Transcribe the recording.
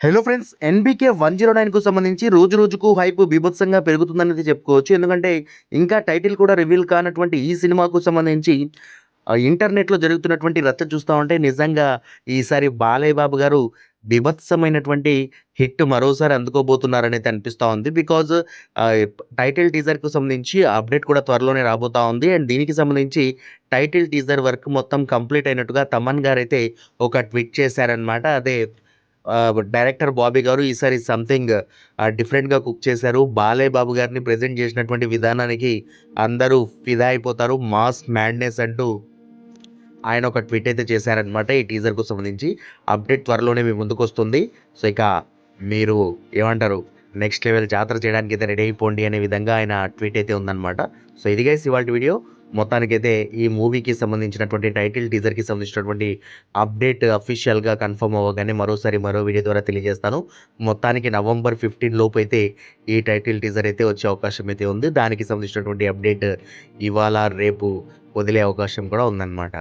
Hello friends. 'NBK 109'కు సంబంధించి రోజు రోజుకు హైప్ బీభత్సంగా పెరుగుతుందనేది చెప్పుకోవచ్చు. ఎందుకంటే ఇంకా టైటిల్ కూడా రివీల్ కానటువంటి ఈ సినిమాకు సంబంధించి ఇంటర్నెట్‌లో జరుగుతున్నటువంటి రచ్చ చూస్తా ఉంటే నిజంగా ఈసారి బాలయ్య బాబు గారు బీభత్సమైనటువంటి హిట్ మరోసారి అందుకోబోతున్నారనైతే అనిపిస్తా ఉంది. బికాజ్ ఆహ్, టైటిల్ టీజర్‌కు సంబంధించి అప్డేట్ కూడా త్వరలోనే రాబోతా ఉంది. అండ్ దీనికి సంబంధించి టైటిల్ టీజర్ వర్క్ మొత్తం కంప్లీట్ అయినట్టుగా తమన్ గారైతే ఒక ట్వీట్ చేశారనమాట. అదే డైరెక్టర్ బాబీ గారు ఈసారి సంథింగ్ డిఫరెంట్‌గా కుక్ చేశారు. బాలయ్య బాబు గారిని ప్రెజెంట్ చేసినటువంటి విధానానికి అందరూ ఫిదా అయిపోతారు. మాస్ మ్యాడ్‌నెస్ అంటూ ఆయన ఒక ట్వీట్ అయితే చేశారనమాట. ఈ టీజర్‌కు సంబంధించి. అప్డేట్ త్వరలోనే మీ ముందుకొస్తుంది. సో, ఇక మీరు ఏమంటారు? నెక్స్ట్ లెవెల్ జాతర చేయడానికైతే రెడీ అయిపోండి అనే విధంగా ఆయన ట్వీట్ అయితే ఉందనమాట. సో, ఇది గైస్ ఇవాల్టి వీడియో. మొత్తానికైతే ఈ మూవీకి సంబంధించినటువంటి టైటిల్ టీజర్‌కి సంబంధించినటువంటి అప్డేట్ అఫీషియల్‌గా కన్ఫర్మ్ అవ్వగానే మరోసారి మరో వీడియో ద్వారా తెలియజేస్తాను. మొత్తానికి నవంబర్ 15 లోపైతే ఈ టైటిల్ టీజర్ అయితే వచ్చే అవకాశం అయితే ఉంది. దానికి సంబంధించినటువంటి అప్డేట్ ఇవాళ, రేపు వదిలే అవకాశం కూడా ఉందనమాట.